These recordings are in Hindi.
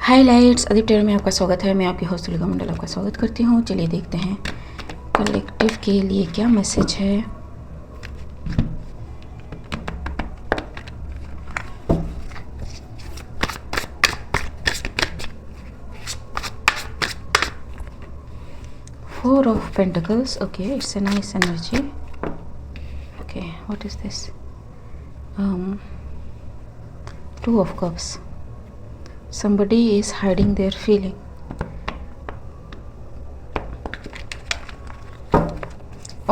हाइलाइट्स आदित्य में आपका स्वागत है। मैं आपकी होस्ट तुलिका मंडल आपका स्वागत करती हूँ। चलिए देखते हैं कलेक्टिव के लिए क्या मैसेज है। Four of pentacles, okay, it's a nice energy. Okay, what is this? Two of cups. Somebody is hiding their feeling.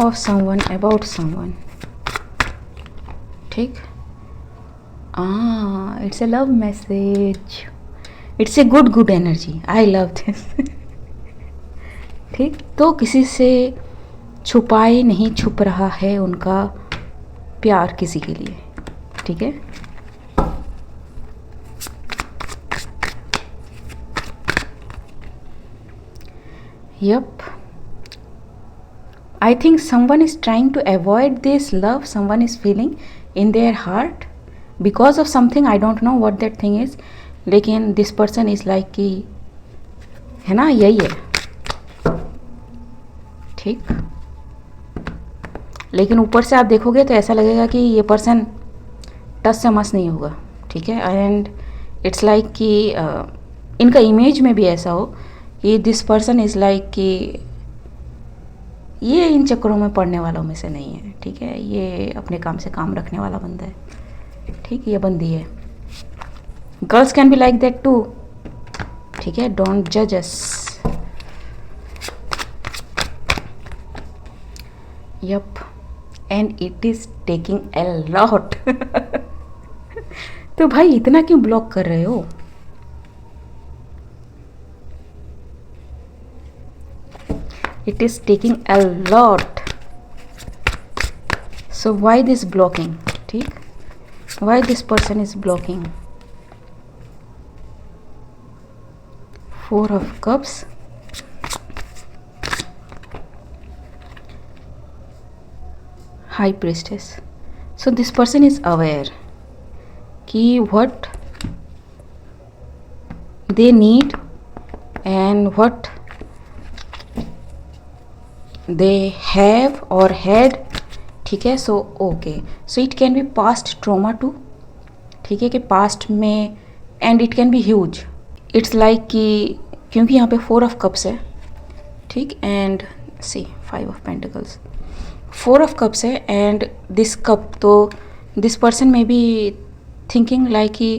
Of someone, about someone. ठीक, it's a love message. It's a good energy. I love this. ठीक, तो किसी से छुपाए नहीं छुप रहा है उनका प्यार किसी के लिए, ठीक है। Yep. I think someone is trying to avoid this love someone is feeling in their heart because of something. I don't know what that thing is. लेकिन this person is like कि है ना, यही है, ठीक। लेकिन ऊपर से आप देखोगे तो ऐसा लगेगा कि ये पर्सन टस से मस नहीं होगा, ठीक है। एंड इट्स लाइक कि इनका इमेज में भी ऐसा हो कि दिस पर्सन इज़ लाइक कि ये इन चक्करों में पड़ने वालों में से नहीं है, ठीक है। ये अपने काम से काम रखने वाला बंदा है, ठीक, ये बंदी है। Girls can be like that too, ठीक है। डोंट जज us. Yup, and it is taking a lot. तो भाई इतना क्यों ब्लॉक कर रहे हो? It is taking a lot. So why this blocking? ठीक, why this person is blocking? Four of Cups. High Priestess. So this person is aware कि what they need and what they have or had, ठीक है। So okay, so it can be past trauma too, ठीक है, कि पास्ट में, and it can be huge. It's like कि क्योंकि यहाँ पे फोर ऑफ कप्स है, ठीक, and see five of pentacles, four of cups है एंड दिस कप। तो this person may be thinking like कि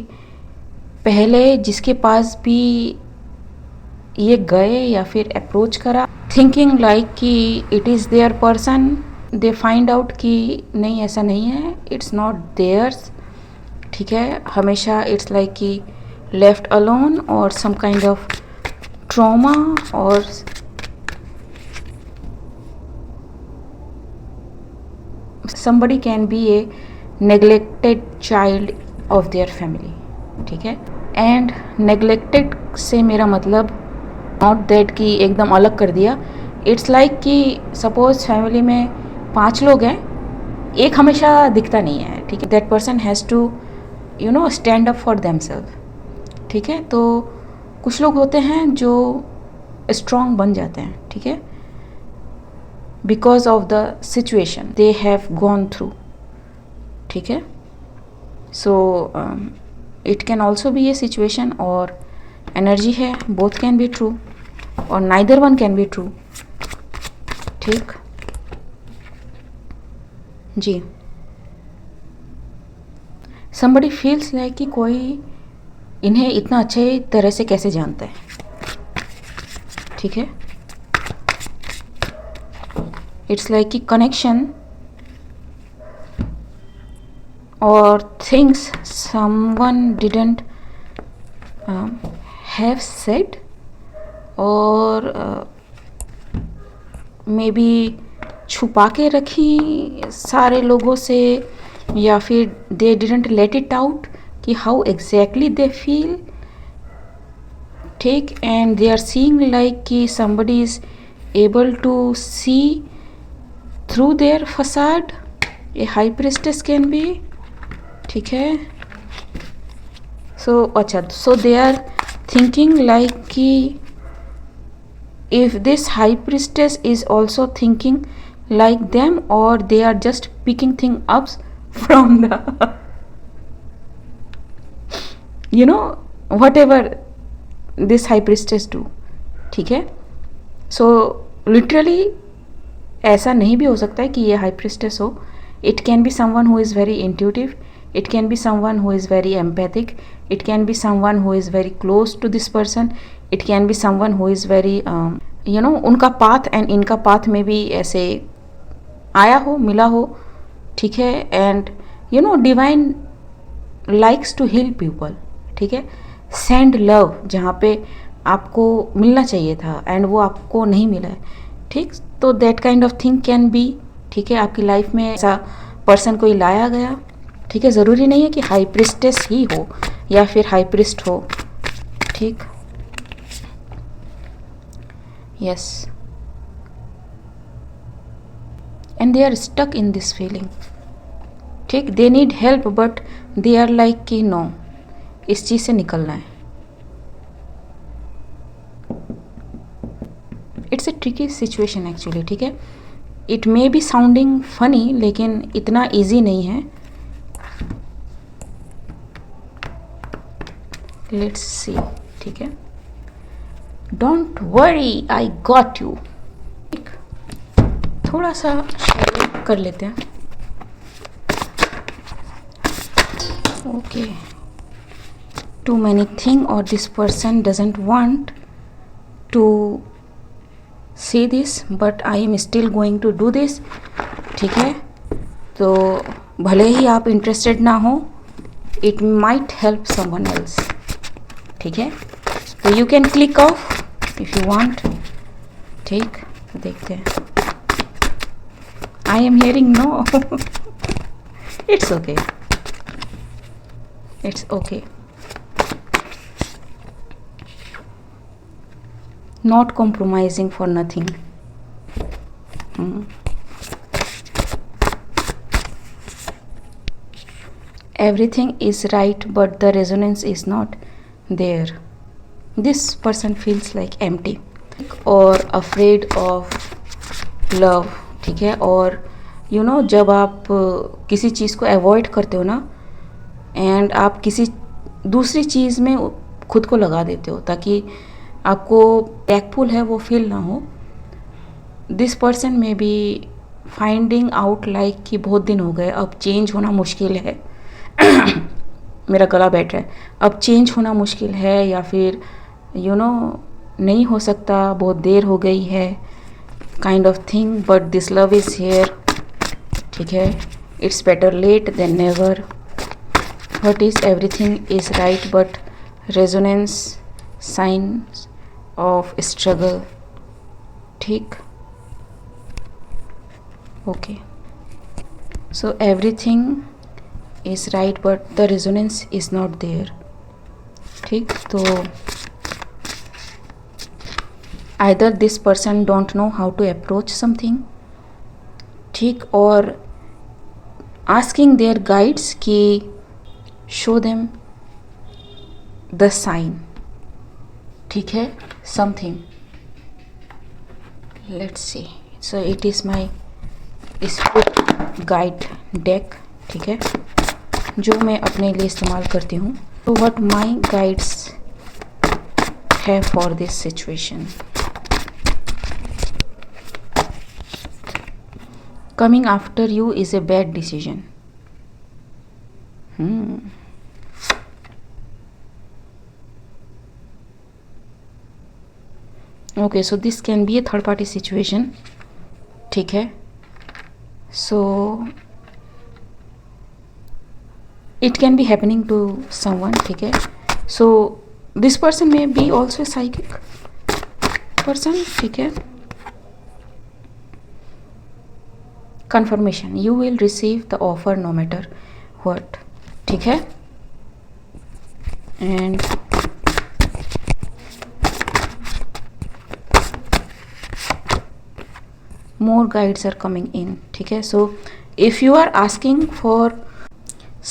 पहले जिसके पास भी ये गए या फिर अप्रोच करा, थिंकिंग लाइक कि it is their person, they find out कि नहीं ऐसा नहीं है, इट्स नॉट देयर्स, ठीक है। हमेशा इट्स लाइक कि लेफ्ट अलोन और सम काइंड ऑफ ट्रॉमा, और somebody can be a neglected child of their family, ठीक है। एंड neglected से मेरा मतलब नॉट दैट कि एकदम अलग कर दिया। इट्स लाइक कि सपोज फैमिली में 5 लोग हैं, एक हमेशा दिखता नहीं है, ठीक है। That person has to you know stand up for themselves, ठीक है। तो कुछ लोग होते हैं जो स्ट्रॉन्ग बन जाते हैं, ठीक है, because of the situation they have gone through, ठीक है। So it can also be A situation और एनर्जी है, बोथ कैन बी ट्रू और neither one can be true, ठीक जी। somebody feels like कि कोई इन्हें इतना अच्छे तरह से कैसे जानता है, ठीक है। इट्स लाइक कि कनेक्शन और things someone didn't have said, और मे बी छुपा के रखी सारे लोगों से, या फिर they didn't let it out कि हाउ एग्जैक्टली दे फील, ठीक। And they are seeing like कि somebody is able to see through their facade. A high priestess can be, ठीक है। सो अच्छा, सो दे आर थिंकिंग लाइक कि if this high priestess is also thinking like them, or they are just picking things up from the whatever this high priestess do. ठीक है, so literally ऐसा नहीं भी हो सकता है कि ये high priestess हो. It can be someone who is very intuitive, it can be someone who is very empathic, it can be someone who is very close to this person, it can be someone who is very उनका पाथ एंड इनका पाथ में भी ऐसे आया हो, मिला हो. ठीक है, and divine likes to heal people. ठीक है, सेंड लव जहाँ पे आपको मिलना चाहिए था एंड वो आपको नहीं मिला है. ठीक, तो that kind of thing can be. ठीक है, आपकी लाइफ में ऐसा पर्सन कोई लाया गया. ठीक है, ज़रूरी नहीं है कि हाई प्रिस्टेस ही हो या फिर हाई प्रिस्ट हो. ठीक, yes, and they are stuck in this feeling. ठीक, they need help but they are like कि no, इस चीज़ से निकलना है. It's a tricky situation actually. ठीक है, it may be sounding funny लेकिन इतना ईजी नहीं है. Let's see. ठीक है, don't worry I got you. थोड़ा सा कर लेते हैं. ओके, टू मैनी थिंग और this person doesn't want to see this but I am still going to do this. ठीक है, तो भले ही आप इंटरेस्टेड ना हो, it might help someone else. ठीक है, तो you can click of if you want. ठीक, तो देखते हैं. I am hearing no. It's okay. It's okay. Not compromising for nothing. Everything is right but the resonance is not there. This person feels like empty or afraid of love. ठीक है, और जब आप किसी चीज़ को अवॉइड करते हो ना एंड आप किसी दूसरी चीज़ में खुद को लगा देते हो ताकि आपको बैकफुल है वो फील ना हो. This person may be finding out like कि बहुत दिन हो गए, अब चेंज होना मुश्किल है. मेरा गला बैठ रहा है. अब चेंज होना मुश्किल है या फिर नहीं हो सकता, बहुत देर हो गई है, kind of thing. But this love is here. ठीक है, it's better late than never. What is everything is right but resonance sign of struggle. ठीक, okay, so everything is right but the resonance is not there. ठीक, तो either this person don't know how to approach something. ठीक, और asking their guides कि show them the sign. ठीक है, something. Let's see. So it is my spirit guide deck. ठीक है, जो मैं अपने लिए इस्तेमाल करती हूँ. So what my guides have for this situation. Coming after you is a bad decision. Okay, so this can be a third party situation. ठीक है, so it can be happening to someone. ठीक है, so this person may be also a psychic person. ठीक है, confirmation, you will receive the offer no matter what. ठीक है, and more guides are coming in. ठीक है, so if you are asking for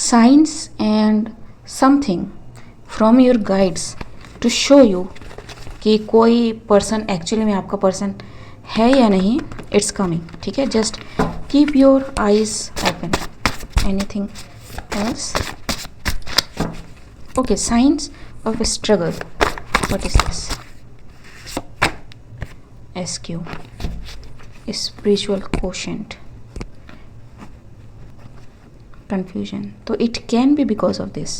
signs and something from your guides to show you कि कोई पर्सन एक्चुअली में आपका पर्सन है या नहीं, इट्स कमिंग, ठीक है. Just keep your eyes open. Anything else? Okay, science of struggle. What is this? SQ, spiritual quotient, confusion. तो it can be because of this,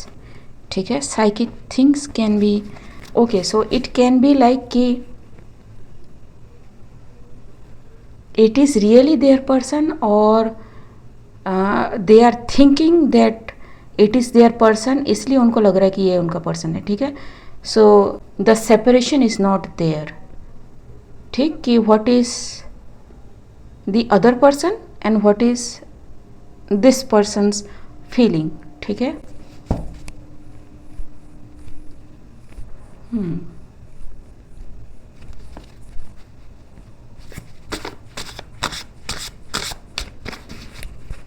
ठीक है. psychic things can be, okay, so it can be like कि it is really their person or they are thinking that it is their person, इसलिए उनको लग रहा है कि ये उनका पर्सन है, ठीक है. so the separation is not there, ठीक, कि what is the other person and what is this person's feeling, ठीक है.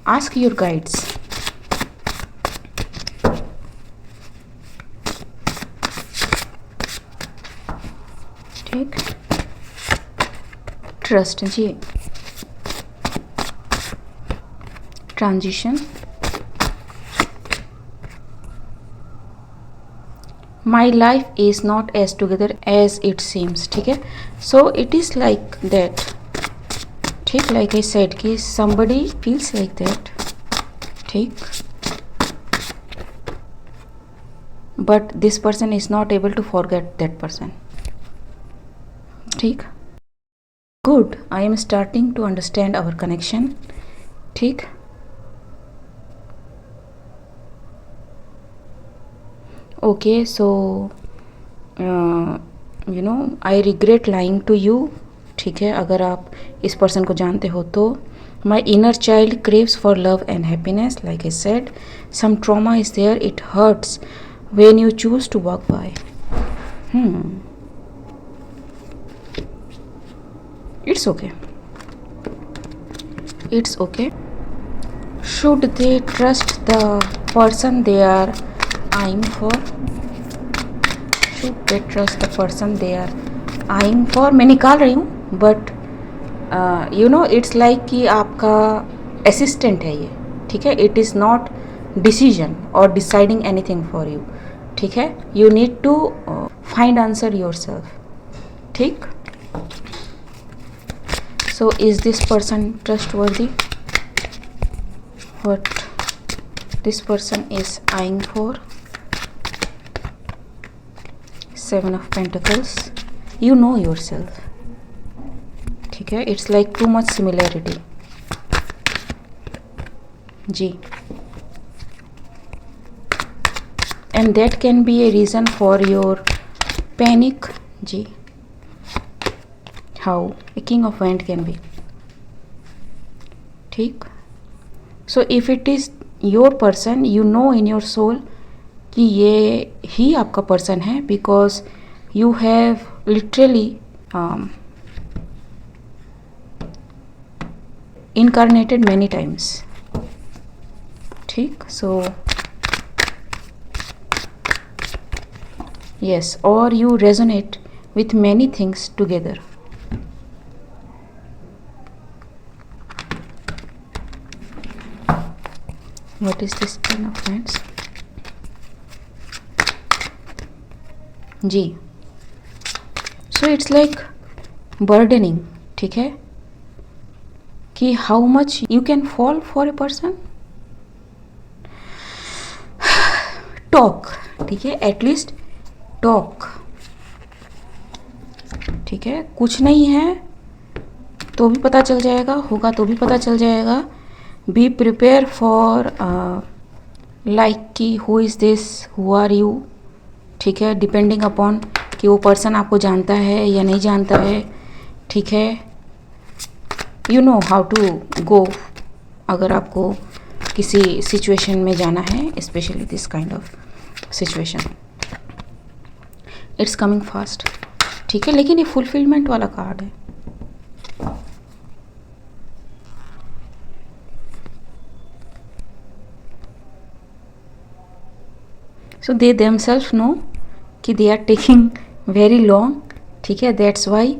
Ask your guides. ठीक, ट्रस्ट जी. Transition. My life is not as together as it seems, ठीक है. So it is like that, ठीक, लाइक आई सेड कि somebody feels like that, ठीक, but this person is not able to forget that person, ठीक. Good, I am starting to understand our connection, ठीक. Okay, so you know I regret lying to you, ठीक है. अगर आप इस पर्सन को जानते हो तो my inner child craves for love and happiness, like I said. Some trauma is there, it hurts when you choose to walk by. It's okay. It's okay. Should they trust the person they are eyeing for? Should they trust the person they are eyeing for? मैं निकाल रही हूँ, but you know it's like कि आपका assistant है ये, ठीक है. It is not decision or deciding anything for you, ठीक है. You need to find answer yourself, ठीक. So is this person trustworthy? What this person is eyeing for? 7 of Pentacles. You know yourself, ठीक है. It's like too much similarity, ji. And that can be a reason for your panic, ji. How a king of wands can be, ठीक. So if it is your person, you know in your soul कि ये ही आपका पर्सन है, because you have literally incarnated many times, ठीक. So yes, or you resonate with many things together. What is this Ten of Wands? Ji. So it's like burdening, ठीक है, कि how much you can fall for a person. Talk, ठीक है, at least talk, ठीक है. कुछ नहीं है तो भी पता चल जाएगा, होगा तो भी पता चल जाएगा. बी प्रिपेयर फॉर लाइक कि who is this, who are you, ठीक है. डिपेंडिंग अपॉन कि वो पर्सन आपको जानता है या नहीं जानता है, ठीक है. You know how to go अगर आपको किसी सिचुएशन में जाना है, specially this kind of situation. It's coming fast, ठीक है. लेकिन ये फुलफिलमेंट वाला कार्ड है. सो दे देमसेल्फ नो कि they are taking very long, ठीक है, that's why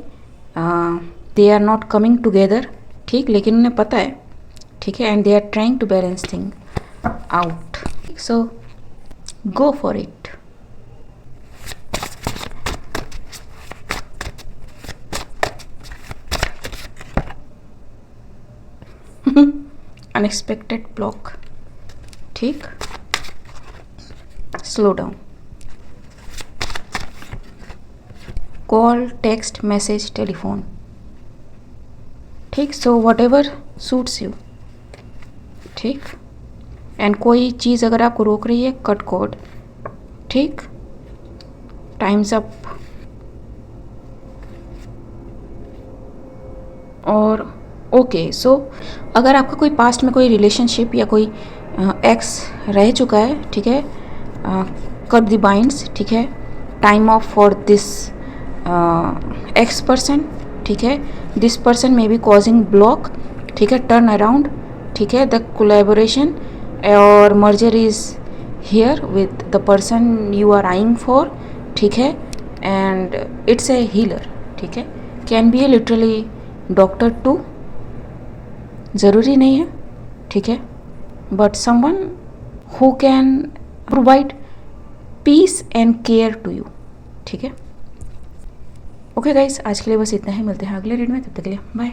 they are not coming together, ठीक, लेकिन उन्हें पता है, ठीक है, and they are trying to balance thing out, so go for it. Unexpected block, ठीक, slow down. Call, text, message, telephone, ठीक, so whatever suits you, ठीक. एंड कोई चीज़ अगर आपको रोक रही है, कट कॉर्ड, ठीक, टाइम्स अप. और ओके, सो अगर आपका कोई पास्ट में कोई रिलेशनशिप या कोई एक्स रह चुका है, ठीक है, कट द बाइंड्स, ठीक है, time off for this ex person, ठीक है, this person may be causing block, ठीक है, टर्न अराउंड, ठीक है, द कोलैबोरेशन और merger is here with the person you are eyeing for, ठीक है, एंड इट्स ए हीलर, ठीक है, can be a literally doctor too, ज़रूरी नहीं है, ठीक है, but someone who can provide peace and care to you, ठीक है. ओके गाइस, आज के लिए बस इतना ही, मिलते हैं अगले रीड में, तब तक के लिए बाय.